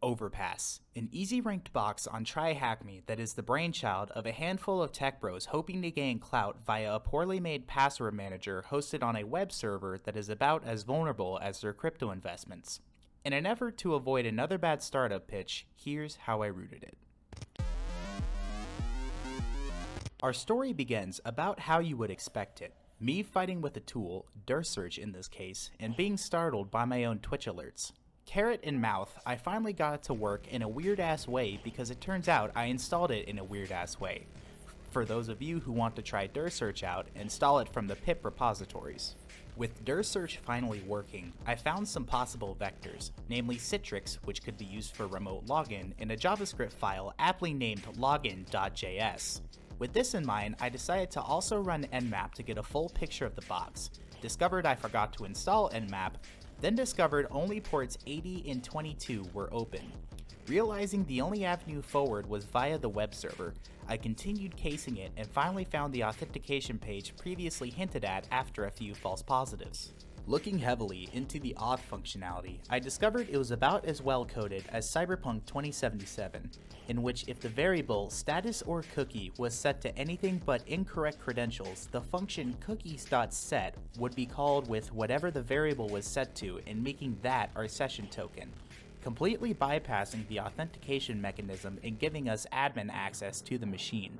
Overpass, an easy ranked box on TryHackMe that is the brainchild of a handful of tech bros hoping to gain clout via a poorly made password manager hosted on a web server that is about as vulnerable as their crypto investments. In an effort to avoid another bad startup pitch, here's how I rooted it. Our story begins about how you would expect it. Me fighting with a tool, dirsearch in this case, and being startled by my own Twitch alerts. Carrot in mouth, I finally got it to work in a weird ass way because it turns out I installed it in a weird ass way. For those of you who want to try dirsearch out, install it from the pip repositories. With dirsearch finally working, I found some possible vectors, namely Citrix, which could be used for remote login, and a JavaScript file aptly named login.js. With this in mind, I decided to also run Nmap to get a full picture of the box, discovered I forgot to install Nmap, then discovered only ports 80 and 22 were open. Realizing the only avenue forward was via the web server, I continued casing it and finally found the authentication page previously hinted at after a few false positives. Looking heavily into the auth functionality, I discovered it was about as well coded as Cyberpunk 2077, in which if the variable status or cookie was set to anything but incorrect credentials, the function cookies.set would be called with whatever the variable was set to and making that our session token, completely bypassing the authentication mechanism and giving us admin access to the machine.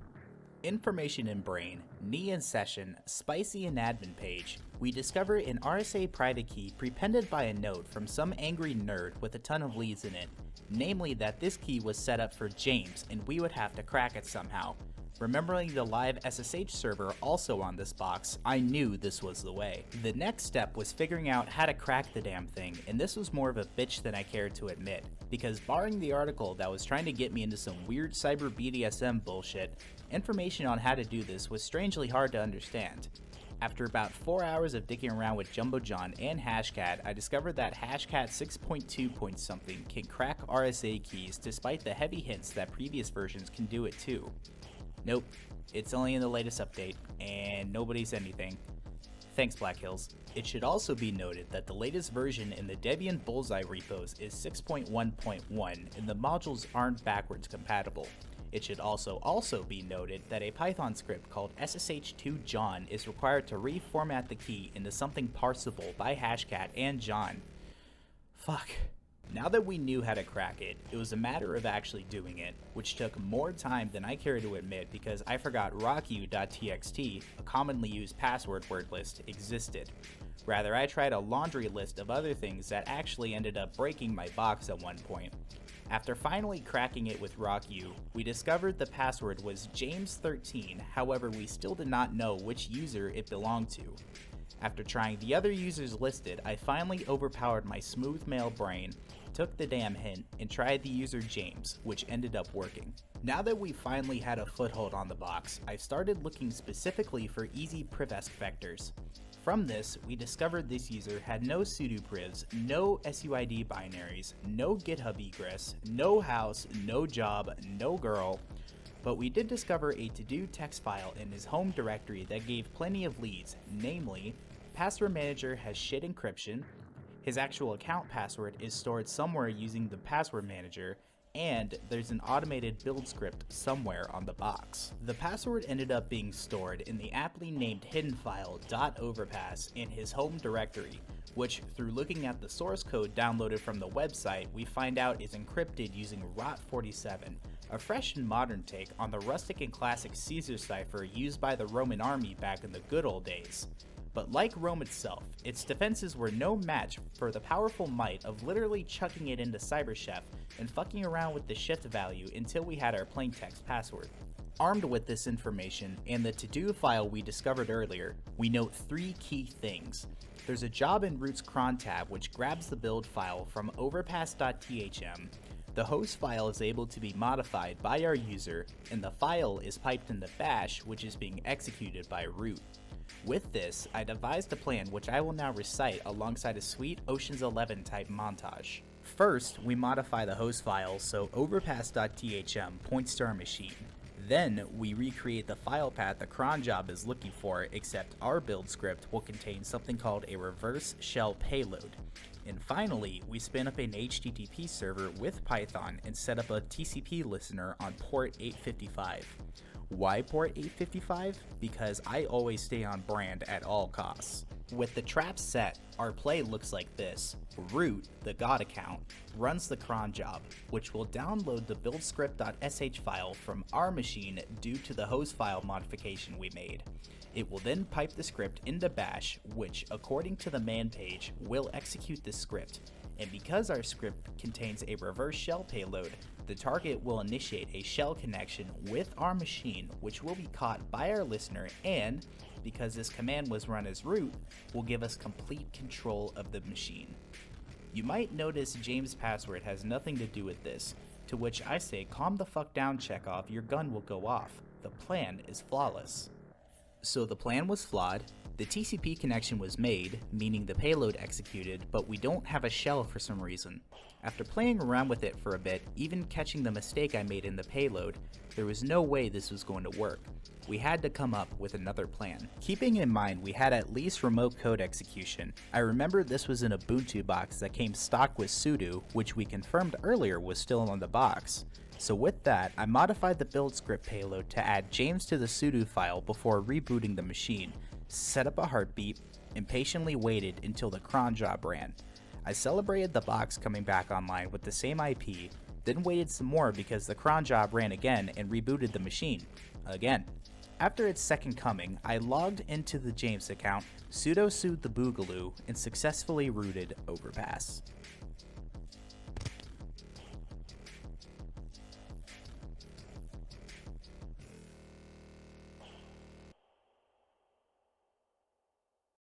Information in brain, knee in session, spicy and admin page, we discover an RSA private key prepended by a note from some angry nerd with a ton of leads in it, namely that this key was set up for James and we would have to crack it somehow. Remembering the live SSH server also on this box, I knew this was the way. The next step was figuring out how to crack the damn thing, and this was more of a bitch than I cared to admit, because barring the article that was trying to get me into some weird cyber BDSM bullshit, information on how to do this was strangely hard to understand. After about 4 hours of digging around with Jumbo John and Hashcat, I discovered that Hashcat 6.2 point something can crack RSA keys despite the heavy hints that previous versions can do it too. Nope, it's only in the latest update, and nobody said anything. Thanks, Black Hills. It should also be noted that the latest version in the Debian Bullseye repos is 6.1.1, and the modules aren't backwards compatible. It should also be noted that a Python script called ssh2john is required to reformat the key into something parsable by Hashcat and John. Fuck. Now that we knew how to crack it, it was a matter of actually doing it, which took more time than I care to admit because I forgot rocku.txt, a commonly used password word list, existed. Rather, I tried a laundry list of other things that actually ended up breaking my box at one point. After finally cracking it with rocku, we discovered the password was James13, however we still did not know which user it belonged to. After trying the other users listed, I finally overpowered my smooth male brain, took the damn hint, and tried the user James, which ended up working. Now that we finally had a foothold on the box, I started looking specifically for easy privesc vectors. From this, we discovered this user had no sudo privs, no SUID binaries, no GitHub egress, no house, no job, no girl, but we did discover a to-do text file in his home directory that gave plenty of leads, namely, password manager has shit encryption, his actual account password is stored somewhere using the password manager, and there's an automated build script somewhere on the box. The password ended up being stored in the aptly named hidden file .overpass in his home directory, which through looking at the source code downloaded from the website, we find out is encrypted using ROT47, a fresh and modern take on the rustic and classic Caesar cipher used by the Roman army back in the good old days. But like Rome itself, its defenses were no match for the powerful might of literally chucking it into CyberChef and fucking around with the shift value until we had our plaintext password. Armed with this information and the to-do file we discovered earlier, we note 3 key things. There's a job in root's cron tab which grabs the build file from overpass.thm, the host file is able to be modified by our user, and the file is piped into bash which is being executed by root. With this, I devised a plan which I will now recite alongside a sweet Ocean's 11 type montage. First, we modify the host file so overpass.thm points to our machine. Then, we recreate the file path the cron job is looking for, except our build script will contain something called a reverse shell payload. And finally, we spin up an HTTP server with Python and set up a TCP listener on port 855. Why port 855? Because I always stay on brand at all costs. With the traps set, our play looks like this. Root, the God account, runs the cron job, which will download the buildscript.sh file from our machine due to the host file modification we made. It will then pipe the script into bash, which, according to the man page, will execute the script. And because our script contains a reverse shell payload, the target will initiate a shell connection with our machine, which will be caught by our listener, and because this command was run as root, will give us complete control of the machine. You might notice James' password has nothing to do with this, to which I say calm the fuck down, Chekhov, your gun will go off. The plan is flawless. So the plan was flawed, the TCP connection was made, meaning the payload executed, but we don't have a shell for some reason. After playing around with it for a bit, even catching the mistake I made in the payload, there was no way this was going to work. We had to come up with another plan. Keeping in mind we had at least remote code execution, I remember this was an Ubuntu box that came stock with sudo, which we confirmed earlier was still on the box. So with that, I modified the build script payload to add James to the sudo file before rebooting the machine, set up a heartbeat, and patiently waited until the cron job ran. I celebrated the box coming back online with the same IP, then waited some more because the cron job ran again and rebooted the machine. Again. After its second coming, I logged into the James account, sudo sued the boogaloo, and successfully rooted Overpass.